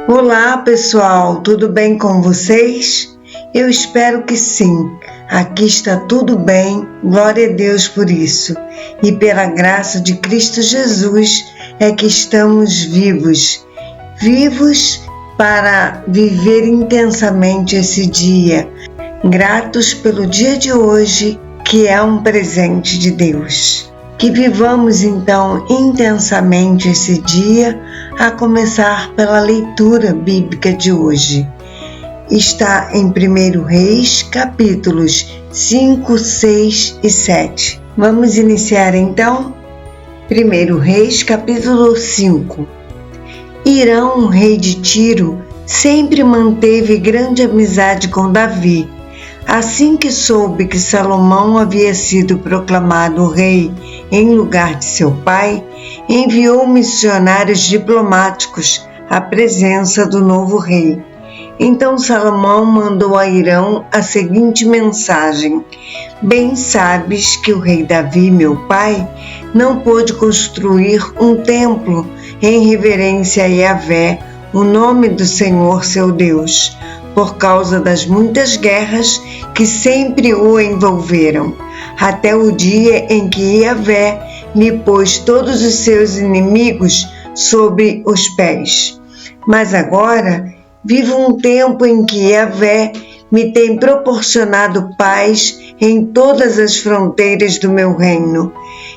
Olá pessoal, tudo bem com vocês? Eu espero que sim. Aqui está tudo bem, glória a Deus por isso. E pela graça de Cristo Jesus é que estamos vivos para viver intensamente esse dia, gratos pelo dia de hoje, que é um presente de Deus. Que vivamos então intensamente esse dia, a começar pela leitura bíblica de hoje. Está em 1 Reis, capítulos 5, 6 e 7. Vamos iniciar então? 1 Reis, capítulo 5. Hirão, rei de Tiro, sempre manteve grande amizade com Davi. Assim que soube que Salomão havia sido proclamado rei em lugar de seu pai, enviou missionários diplomáticos à presença do novo rei. Então Salomão mandou a Hirão a seguinte mensagem: Bem sabes que o rei Davi, meu pai, não pôde construir um templo em reverência a Yahvé, o nome do Senhor seu Deus, por causa das muitas guerras que sempre o envolveram, até o dia em que Yahvé lhe pôs todos os seus inimigos sob os pés. Mas agora vivo um tempo em que Yahvé me tem proporcionado paz em todas as fronteiras do meu reino.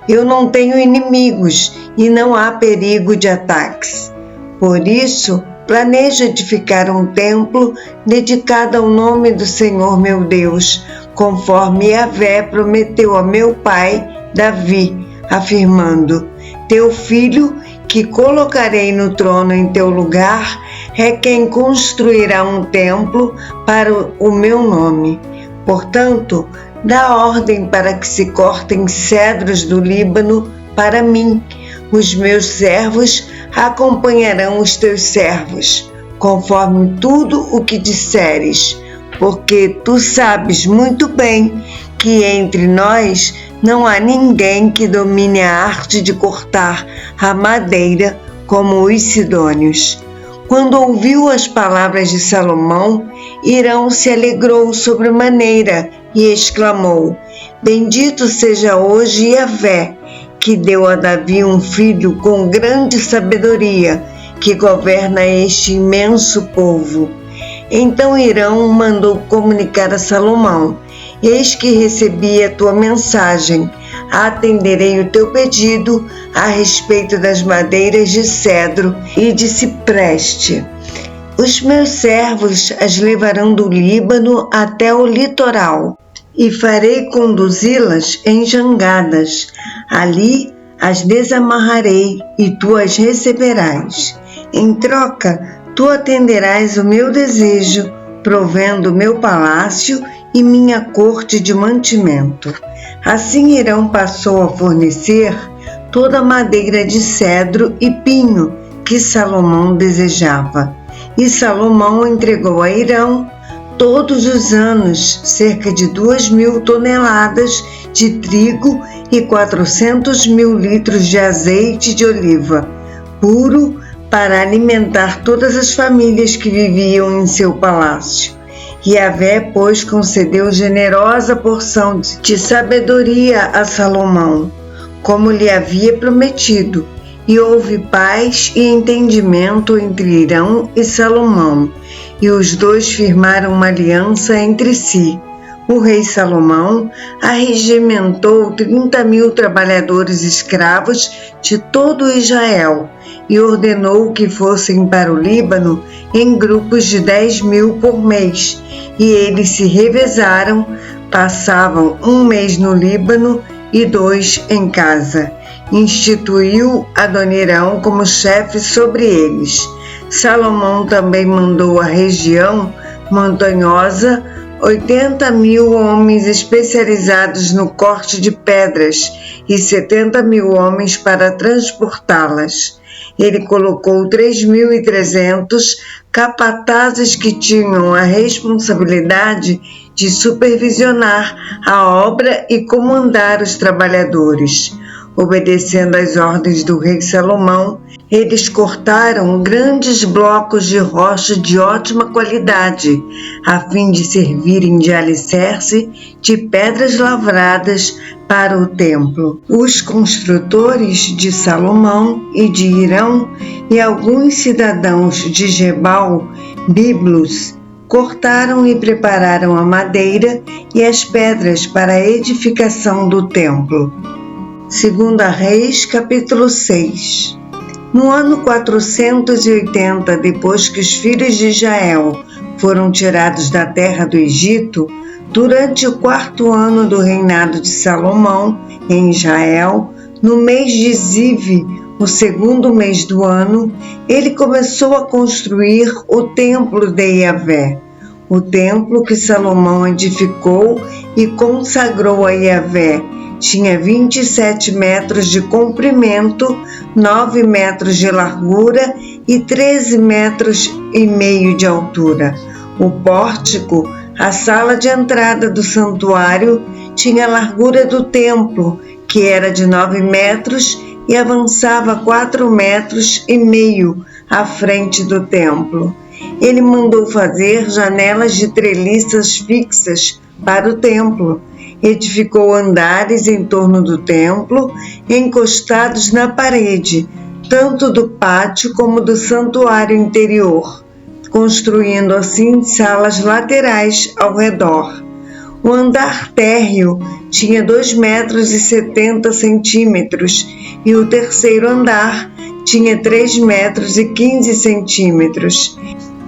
Eu não tenho inimigos e não há perigo de ataques. Por isso, planejo edificar um templo dedicado ao nome do Senhor meu Deus, conforme Yahvé prometeu a meu pai, Davi, afirmando: Teu filho, que colocarei no trono em teu lugar, é quem construirá um templo para o meu nome. Portanto, dá ordem para que se cortem cedros do Líbano para mim. Os meus servos acompanharão os teus servos, conforme tudo o que disseres, porque tu sabes muito bem que entre nós não há ninguém que domine a arte de cortar a madeira como os sidônios. Quando ouviu as palavras de Salomão, Hirão se alegrou sobremaneira e exclamou: Bendito seja hoje Yahvé, que deu a Davi um filho com grande sabedoria, que governa este imenso povo. Então Hirão mandou comunicar a Salomão: Eis que recebi a tua mensagem, atenderei o teu pedido a respeito das madeiras de cedro e de cipreste. Os meus servos as levarão do Líbano até o litoral, e farei conduzi-las em jangadas. Ali as desamarrarei e tu as receberás. Em troca, tu atenderás o meu desejo, provendo meu palácio e minha corte de mantimento. Assim Hirão passou a fornecer toda a madeira de cedro e pinho que Salomão desejava. E Salomão entregou a Hirão todos os anos cerca de 2.000 toneladas de trigo e 400.000 litros de azeite de oliva, puro, para alimentar todas as famílias que viviam em seu palácio. Yahvé, pois, concedeu generosa porção de sabedoria a Salomão, como lhe havia prometido, e houve paz e entendimento entre Hirão e Salomão, e os dois firmaram uma aliança entre si. O rei Salomão arregimentou 30.000 trabalhadores escravos de todo Israel e ordenou que fossem para o Líbano em grupos de 10.000 por mês, e eles se revezaram, passavam um mês no Líbano e 2 em casa. Instituiu Adonirão como chefe sobre eles. Salomão também mandou à região montanhosa 80.000 homens especializados no corte de pedras e 70.000 homens para transportá-las. Ele colocou 3.300 capatazes que tinham a responsabilidade de supervisionar a obra e comandar os trabalhadores. Obedecendo às ordens do rei Salomão, eles cortaram grandes blocos de rocha de ótima qualidade, a fim de servirem de alicerce de pedras lavradas para o templo. Os construtores de Salomão e de Hirão e alguns cidadãos de Gebal, Biblos, cortaram e prepararam a madeira e as pedras para a edificação do templo. 2 Reis, capítulo 6. No ano 480, depois que os filhos de Israel foram tirados da terra do Egito, durante o 4º ano do reinado de Salomão em Israel, no mês de Ziv, o 2º mês do ano, ele começou a construir o templo de Yahvé. O templo que Salomão edificou e consagrou a Yahvé tinha 27 metros de comprimento, 9 metros de largura e 13 metros e meio de altura. O pórtico, a sala de entrada do santuário, tinha a largura do templo, que era de 9 metros e avançava 4 metros e meio à frente do templo. Ele mandou fazer janelas de treliças fixas para o templo. Edificou andares em torno do templo, encostados na parede, tanto do pátio como do santuário interior, construindo assim salas laterais ao redor. O andar térreo tinha 2,70 metros e o terceiro andar tinha 3,15 metros.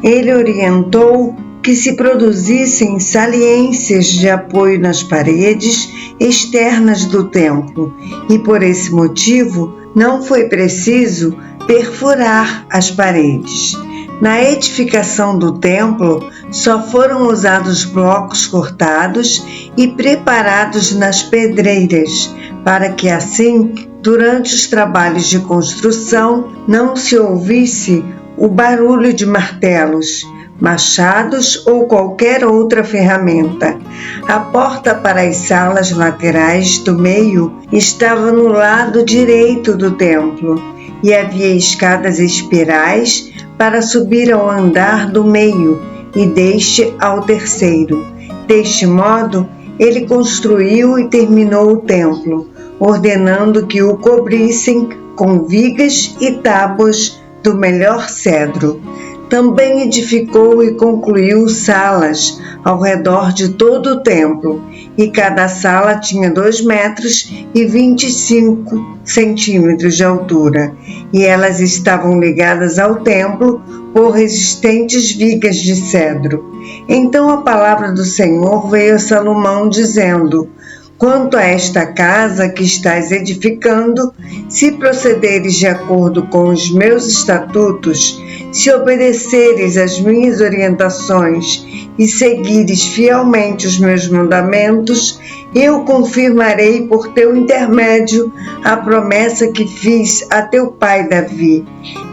Ele orientou que se produzissem saliências de apoio nas paredes externas do templo e, por esse motivo, não foi preciso perfurar as paredes. Na edificação do templo, só foram usados blocos cortados e preparados nas pedreiras, para que assim, durante os trabalhos de construção, não se ouvisse o barulho de martelos, machados ou qualquer outra ferramenta. A porta para as salas laterais do meio estava no lado direito do templo e havia escadas espirais para subir ao andar do meio e deste ao terceiro. Deste modo, ele construiu e terminou o templo, ordenando que o cobrissem com vigas e tábuas do melhor cedro. Também edificou e concluiu salas ao redor de todo o templo, e cada sala tinha 2,25 metros de altura, e elas estavam ligadas ao templo por resistentes vigas de cedro. Então a palavra do Senhor veio a Salomão, dizendo: quanto a esta casa que estás edificando, se procederes de acordo com os meus estatutos, se obedeceres às minhas orientações e seguires fielmente os meus mandamentos, eu confirmarei por teu intermédio a promessa que fiz a teu pai Davi,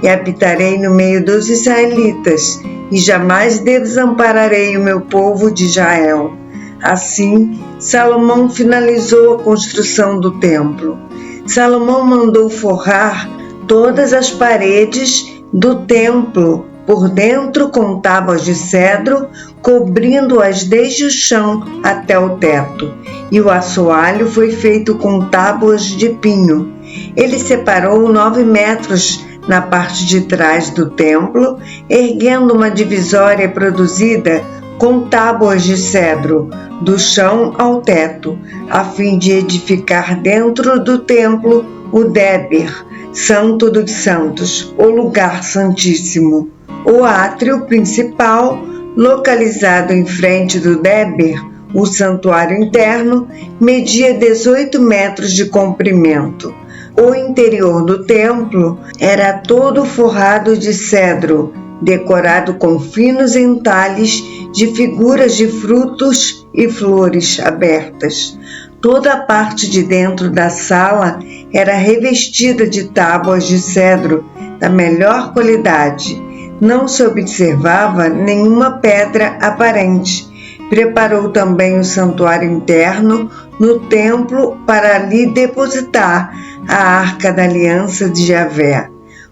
e habitarei no meio dos israelitas, e jamais desampararei o meu povo de Israel. Assim, Salomão finalizou a construção do templo. Salomão mandou forrar todas as paredes do templo por dentro com tábuas de cedro, cobrindo-as desde o chão até o teto, e o assoalho foi feito com tábuas de pinho. Ele separou 9 metros na parte de trás do templo, erguendo uma divisória produzida com tábuas de cedro, do chão ao teto, a fim de edificar dentro do templo o Déber, Santo dos Santos, o lugar santíssimo. O átrio principal, localizado em frente do Déber, o santuário interno, media 18 metros de comprimento. O interior do templo era todo forrado de cedro, decorado com finos entalhes de figuras de frutos e flores abertas. Toda a parte de dentro da sala era revestida de tábuas de cedro da melhor qualidade. Não se observava nenhuma pedra aparente. Preparou também o santuário interno no templo para ali depositar a Arca da Aliança de Javé.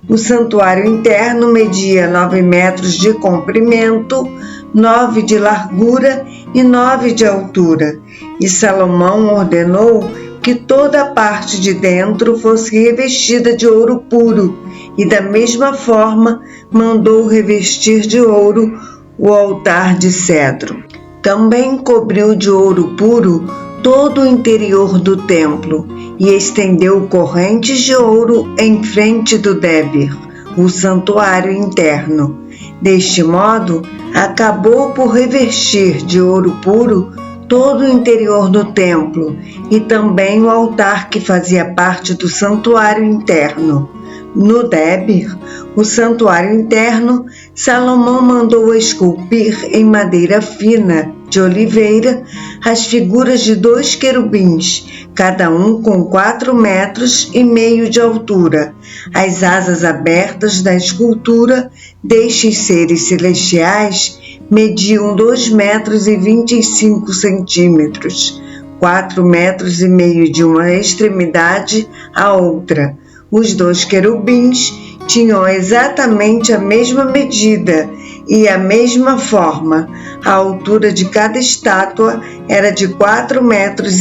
O santuário interno media 9 metros de comprimento, 9 de largura e 9 de altura, e Salomão ordenou que toda a parte de dentro fosse revestida de ouro puro, e da mesma forma mandou revestir de ouro o altar de cedro. Também cobriu de ouro puro todo o interior do templo e estendeu correntes de ouro em frente do Débir, o santuário interno. Deste modo, acabou por revestir de ouro puro todo o interior do templo e também o altar que fazia parte do santuário interno. No Débir, o santuário interno, Salomão mandou esculpir em madeira fina de oliveira as figuras de 2 querubins, cada um com 4,5 metros de altura. As asas abertas da escultura destes seres celestiais mediam 2,25 metros, 4,5 metros de uma extremidade à outra. Os 2 querubins tinham exatamente a mesma medida e a mesma forma. A altura de cada estátua era de 4,5 metros,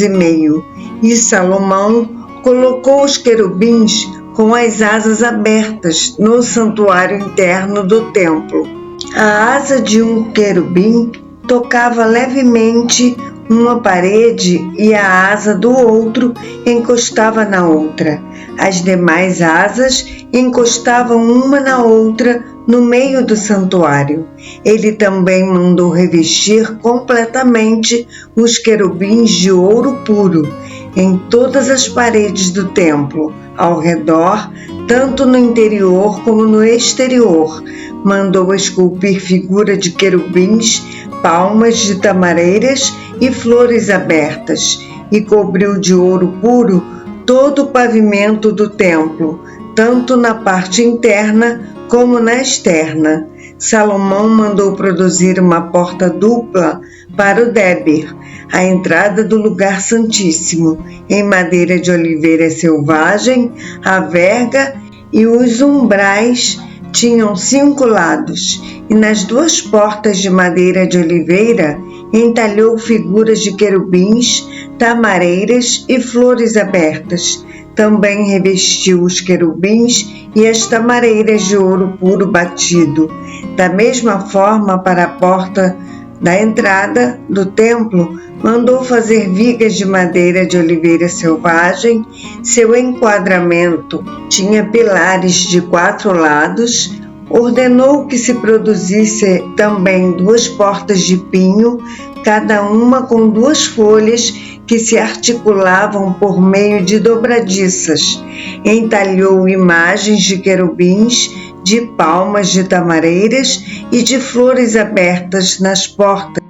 e Salomão colocou os querubins com as asas abertas no santuário interno do templo. A asa de um querubim tocava levemente uma parede e a asa do outro encostava na outra. As demais asas encostavam uma na outra no meio do santuário. Ele também mandou revestir completamente os querubins de ouro puro em todas as paredes do templo, ao redor, tanto no interior como no exterior. Mandou esculpir figura de querubins, palmas de tamareiras e flores abertas, e cobriu de ouro puro todo o pavimento do templo, tanto na parte interna como na externa. Salomão mandou produzir uma porta dupla para o Débir, a entrada do lugar santíssimo, em madeira de oliveira selvagem, a verga, e os umbrais tinham 5 lados, e nas 2 portas de madeira de oliveira entalhou figuras de querubins, tamareiras e flores abertas. Também revestiu os querubins e as tamareiras de ouro puro batido. Da mesma forma, para a porta da entrada do templo, mandou fazer vigas de madeira de oliveira selvagem. Seu enquadramento tinha pilares de 4 lados. Ordenou que se produzisse também 2 portas de pinho, cada uma com 2 folhas que se articulavam por meio de dobradiças. Entalhou imagens de querubins, de palmas de tamareiras e de flores abertas nas portas.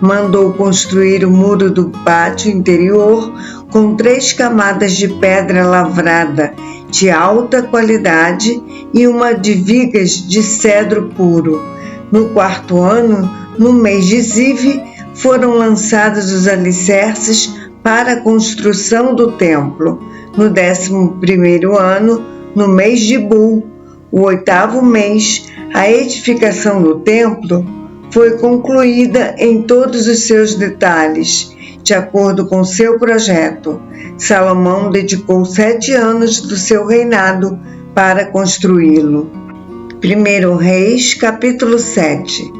Mandou construir o muro do pátio interior com 3 camadas de pedra lavrada de alta qualidade e uma de vigas de cedro puro. No 4º ano, no mês de Ziv, foram lançados os alicerces para a construção do templo. No 11º ano, no mês de Bul, o 8º mês, a edificação do templo foi concluída em todos os seus detalhes, de acordo com seu projeto. Salomão dedicou 7 anos do seu reinado para construí-lo. 1 Reis, capítulo 7.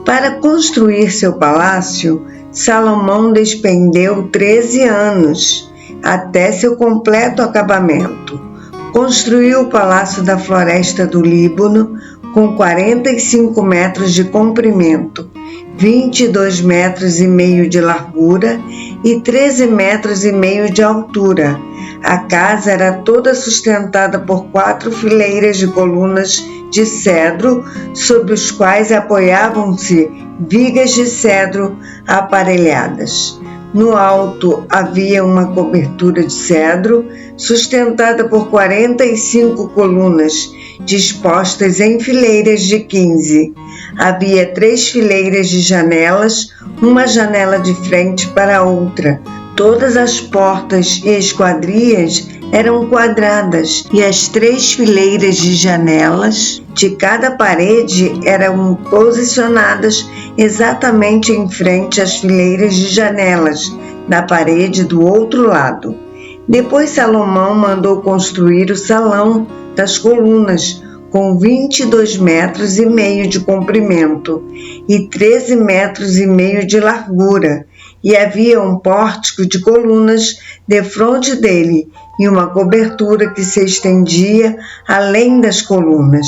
Para construir seu palácio, Salomão despendeu 13 anos, até seu completo acabamento. Construiu o Palácio da Floresta do Líbano, com 45 metros de comprimento, 22 metros e meio de largura e 13 metros e meio de altura. A casa era toda sustentada por 4 fileiras de colunas de cedro, sobre os quais apoiavam-se vigas de cedro aparelhadas. No alto havia uma cobertura de cedro, sustentada por 45 colunas dispostas em fileiras de 15. Havia 3 fileiras de janelas, uma janela de frente para a outra. Todas as portas e esquadrias eram quadradas e as 3 fileiras de janelas de cada parede eram posicionadas exatamente em frente às fileiras de janelas da parede do outro lado. Depois Salomão mandou construir o salão das colunas, com 22 metros e meio de comprimento e 13 metros e meio de largura, e havia um pórtico de colunas defronte dele e uma cobertura que se estendia além das colunas.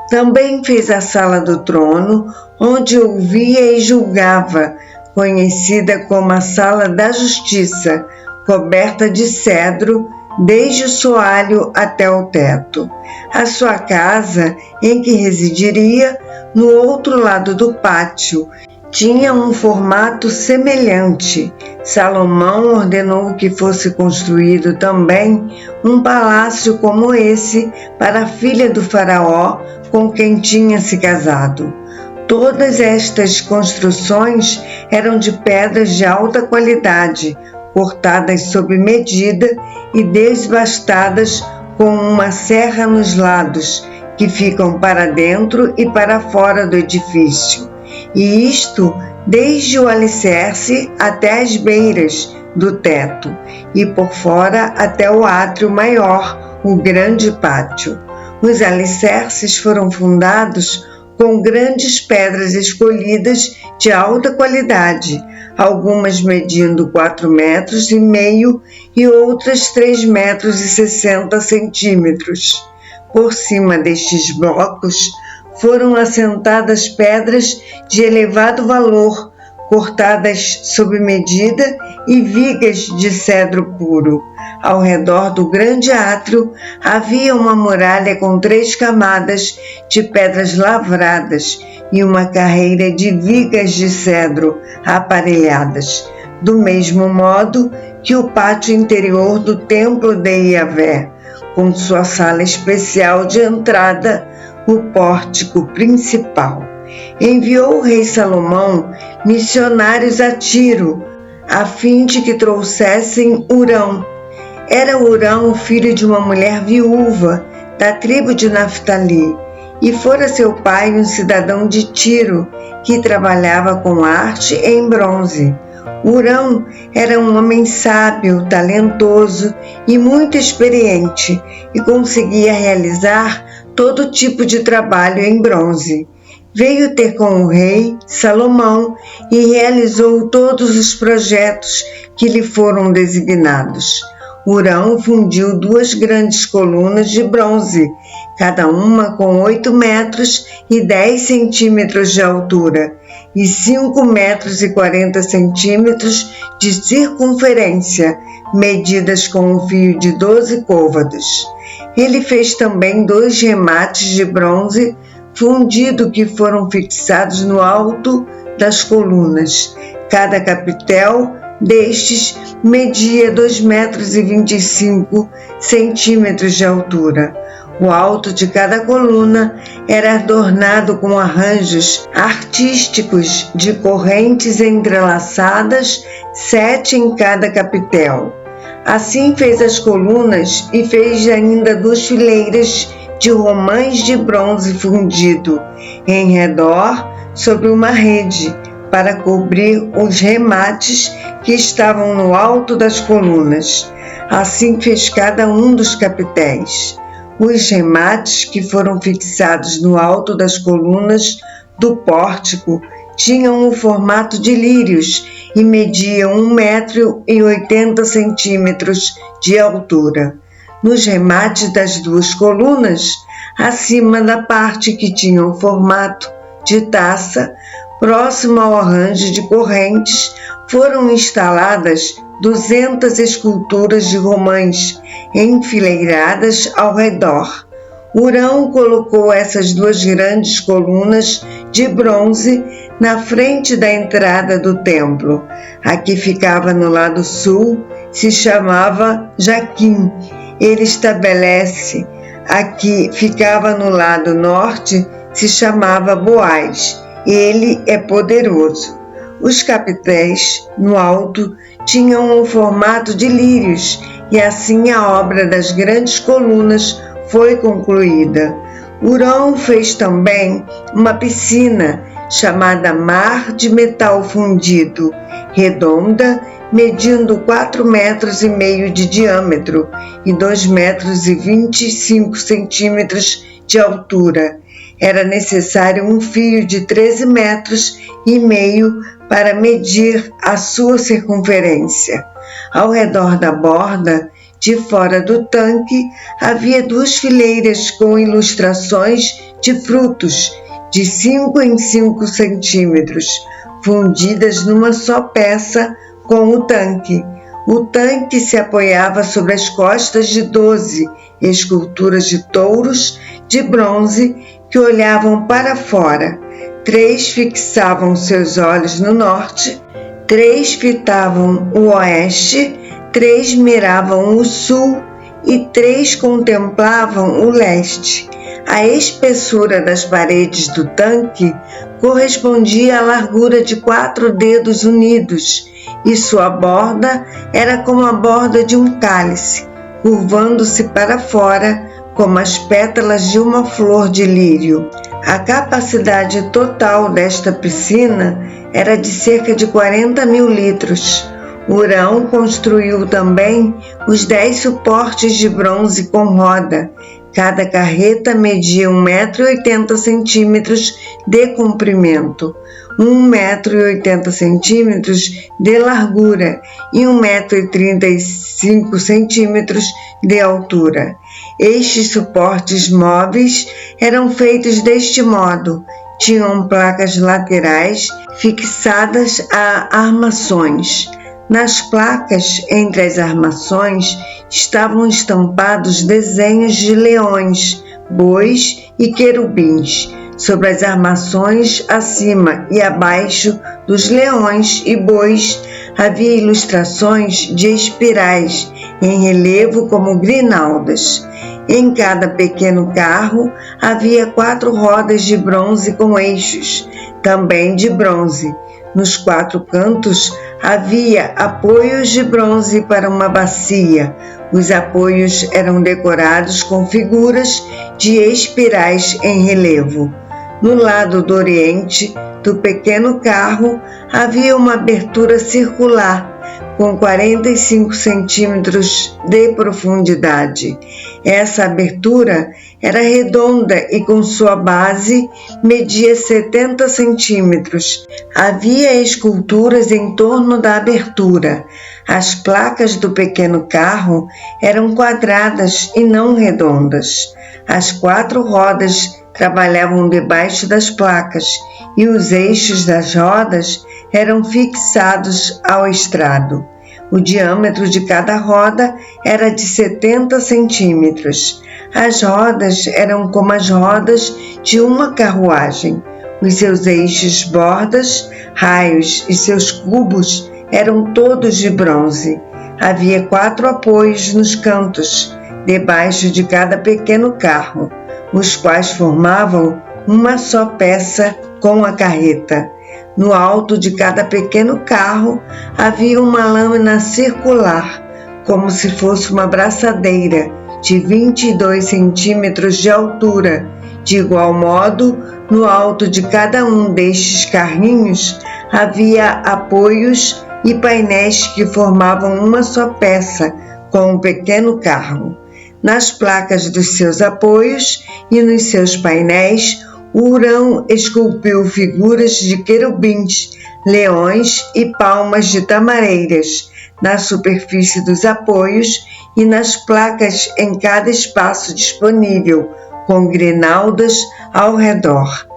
Também fez a sala do trono, onde ouvia e julgava, conhecida como a Sala da Justiça, coberta de cedro, desde o soalho até o teto. A sua casa, em que residiria, no outro lado do pátio, tinha um formato semelhante. Salomão ordenou que fosse construído também um palácio como esse para a filha do faraó com quem tinha se casado. Todas estas construções eram de pedras de alta qualidade, cortadas sob medida e desbastadas com uma serra nos lados, que ficam para dentro e para fora do edifício. E isto desde o alicerce até as beiras do teto, e por fora até o átrio maior, o grande pátio. Os alicerces foram fundados com grandes pedras escolhidas de alta qualidade, algumas medindo 4,5 metros e outras 3,60 metros. Por cima destes blocos foram assentadas pedras de elevado valor, cortadas sob medida, e vigas de cedro puro. Ao redor do grande átrio havia uma muralha com 3 camadas de pedras lavradas e uma carreira de vigas de cedro aparelhadas, do mesmo modo que o pátio interior do templo de Yahvé, com sua sala especial de entrada, o pórtico principal. Enviou o rei Salomão missionários a Tiro, a fim de que trouxessem Hurão. Era Hurão o filho de uma mulher viúva da tribo de Naftali, e fora seu pai um cidadão de Tiro, que trabalhava com arte em bronze. Hurão era um homem sábio, talentoso e muito experiente, e conseguia realizar todo tipo de trabalho em bronze. Veio ter com o rei Salomão e realizou todos os projetos que lhe foram designados. Hurão fundiu 2 grandes colunas de bronze, cada uma com 8 metros e 10 centímetros de altura e 5 metros e 40 centímetros de circunferência, medidas com um fio de 12 côvados. Ele fez também 2 remates de bronze fundido que foram fixados no alto das colunas. Cada capitel destes media 2,25 metros de altura. O alto de cada coluna era adornado com arranjos artísticos de correntes entrelaçadas, 7 em cada capitel. Assim fez as colunas e fez ainda 2 fileiras de romães de bronze fundido em redor sobre uma rede para cobrir os remates que estavam no alto das colunas. Assim fez cada um dos capitéis. Os remates que foram fixados no alto das colunas do pórtico tinham o formato de lírios e mediam 1,80 metros de altura. Nos remates das 2 colunas, acima da parte que tinha o formato de taça, próximo ao arranjo de correntes, foram instaladas 200 esculturas de romães enfileiradas ao redor. Hurão colocou essas 2 grandes colunas de bronze na frente da entrada do templo. A que ficava no lado sul se chamava Jaquim. Ele estabelece A que ficava no lado norte se chamava Boaz. Ele é poderoso. Os capitéis, no alto, tinham um formato de lírios, e assim a obra das grandes colunas foi concluída. Hurão fez também uma piscina, chamada Mar de Metal Fundido, redonda, medindo 4,5 metros de diâmetro e 2,25 metros de altura. Era necessário um fio de 13,5 metros para medir a sua circunferência. Ao redor da borda, de fora do tanque, havia 2 fileiras com ilustrações de frutos de 5 em 5 centímetros, fundidas numa só peça com o tanque. O tanque se apoiava sobre as costas de 12 esculturas de touros de bronze que olhavam para fora. 3 fixavam seus olhos no norte, 3 fitavam o oeste, 3 miravam o sul e 3 contemplavam o leste. A espessura das paredes do tanque correspondia à largura de 4 dedos unidos, e sua borda era como a borda de um cálice, curvando-se para fora como as pétalas de uma flor de lírio. A capacidade total desta piscina era de cerca de 40.000 litros. Hurão construiu também os 10 suportes de bronze com roda. Cada carreta media 1,80 metros de comprimento, 1,80 metros de largura e 1,35 metros de altura. Estes suportes móveis eram feitos deste modo. Tinham placas laterais fixadas a armações. Nas placas, entre as armações, estavam estampados desenhos de leões, bois e querubins. Sobre as armações, acima e abaixo dos leões e bois, havia ilustrações de espirais em relevo como grinaldas. Em cada pequeno carro havia 4 rodas de bronze com eixos, também de bronze. Nos 4 cantos havia apoios de bronze para uma bacia. Os apoios eram decorados com figuras de espirais em relevo. No lado do oriente do pequeno carro havia uma abertura circular com 45 centímetros de profundidade. Essa abertura era redonda e com sua base media 70 centímetros. Havia esculturas em torno da abertura. As placas do pequeno carro eram quadradas e não redondas. As 4 rodas trabalhavam debaixo das placas e os eixos das rodas eram fixados ao estrado. O diâmetro de cada roda era de 70 centímetros. As rodas eram como as rodas de uma carruagem. Os seus eixos, bordas, raios e seus cubos eram todos de bronze. Havia 4 apoios nos cantos, debaixo de cada pequeno carro, os quais formavam uma só peça com a carreta. No alto de cada pequeno carro havia uma lâmina circular, como se fosse uma braçadeira, de 22 centímetros de altura. De igual modo, no alto de cada um destes carrinhos havia apoios e painéis que formavam uma só peça com um pequeno carro. Nas placas dos seus apoios e nos seus painéis, Hurão esculpiu figuras de querubins, leões e palmas de tamareiras na superfície dos apoios e nas placas em cada espaço disponível, com grinaldas ao redor.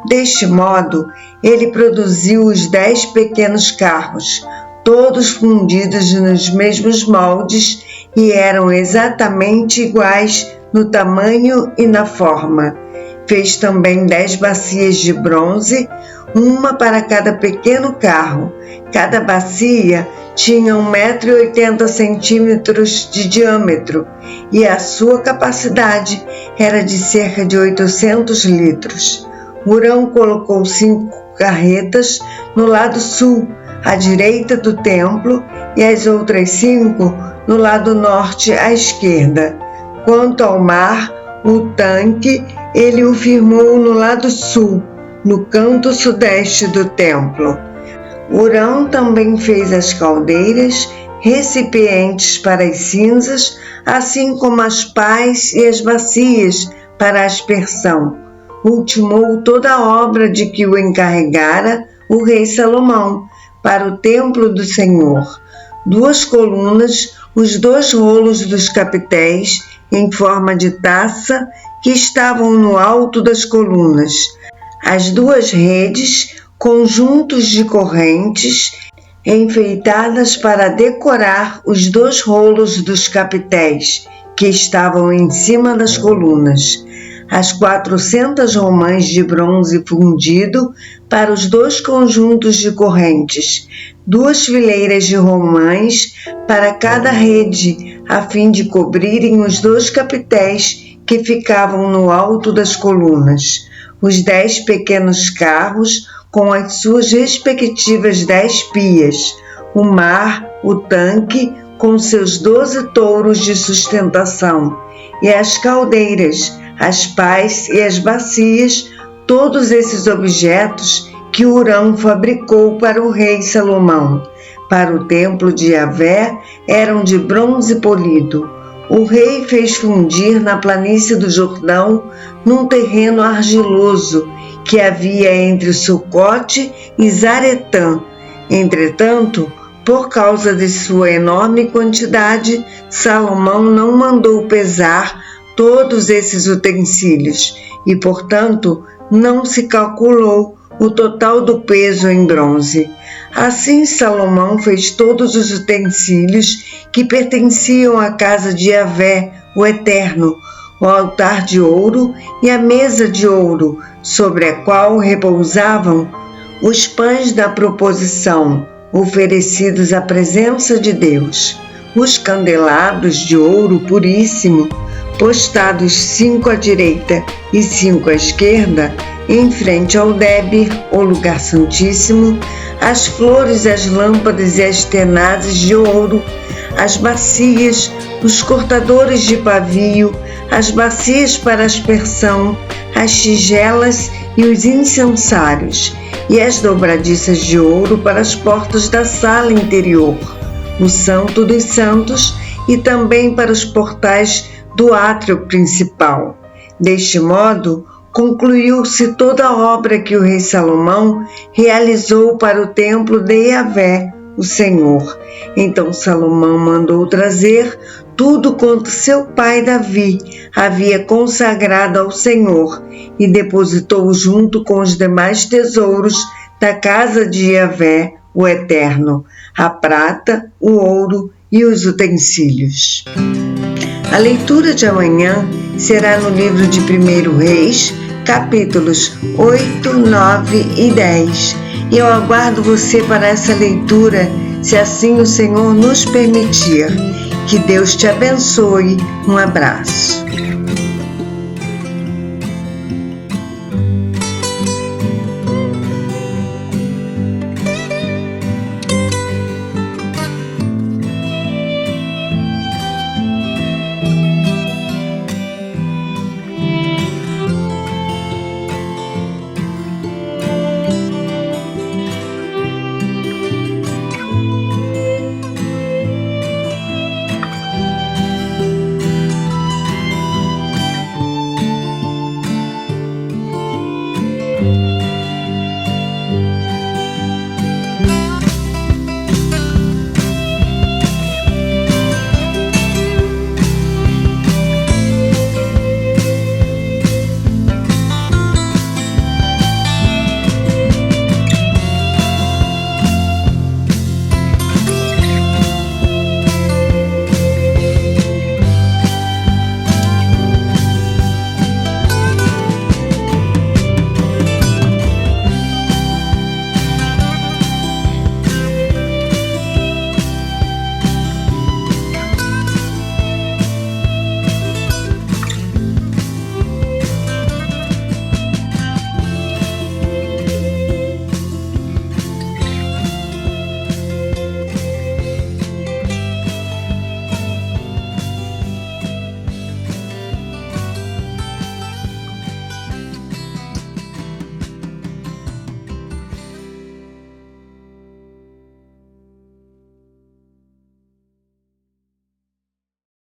Deste modo, ele produziu os 10 pequenos carros, todos fundidos nos mesmos moldes e eram exatamente iguais no tamanho e na forma. Fez também 10 bacias de bronze, uma para cada pequeno carro. Cada bacia tinha 1,80 m de diâmetro e a sua capacidade era de cerca de 800 litros. Hurão colocou 5 carretas no lado sul, à direita do templo, e as outras 5 no lado norte, à esquerda. Quanto ao mar, o tanque, ele o firmou no lado sul, no canto sudeste do templo. Hurão também fez as caldeiras, recipientes para as cinzas, assim como as pás e as bacias para a aspersão. Ultimou toda a obra de que o encarregara o rei Salomão para o templo do Senhor: 2 colunas, os 2 rolos dos capitéis em forma de taça que estavam no alto das colunas, as 2 redes, conjuntos de correntes enfeitadas para decorar os 2 rolos dos capitéis que estavam em cima das colunas, as 400 romãs de bronze fundido para os 2 conjuntos de correntes, 2 fileiras de romãs para cada rede, a fim de cobrirem os 2 capitéis que ficavam no alto das colunas, os 10 pequenos carros com as suas respectivas 10 pias, o mar, o tanque com seus 12 touros de sustentação, e as caldeiras, as pás e as bacias, todos esses objetos que Hurão fabricou para o rei Salomão. Para o templo de Yahvé eram de bronze polido. O rei fez fundir na planície do Jordão, num terreno argiloso que havia entre Sucote e Zaretã. Entretanto, por causa de sua enorme quantidade, Salomão não mandou pesar todos esses utensílios e, portanto, não se calculou o total do peso em bronze. Assim, Salomão fez todos os utensílios que pertenciam à casa de Yahvé, o Eterno, o altar de ouro e a mesa de ouro, sobre a qual repousavam os pães da proposição, oferecidos à presença de Deus, os candelabros de ouro puríssimo, postados 5 à direita e 5 à esquerda, em frente ao Débir, o lugar santíssimo, as flores, as lâmpadas e as tenazes de ouro, as bacias, os cortadores de pavio, as bacias para aspersão, as tigelas e os incensários, e as dobradiças de ouro para as portas da sala interior, o Santo dos Santos, e também para os portais do átrio principal. Deste modo, concluiu-se toda a obra que o rei Salomão realizou para o templo de Yahvé, o Senhor. Então Salomão mandou trazer tudo quanto seu pai Davi havia consagrado ao Senhor e depositou junto com os demais tesouros da casa de Yahvé, o Eterno, a prata, o ouro e os utensílios. A leitura de amanhã será no livro de 1 Reis, capítulos 8, 9 e 10. E eu aguardo você para essa leitura, se assim o Senhor nos permitir. Que Deus te abençoe. Um abraço.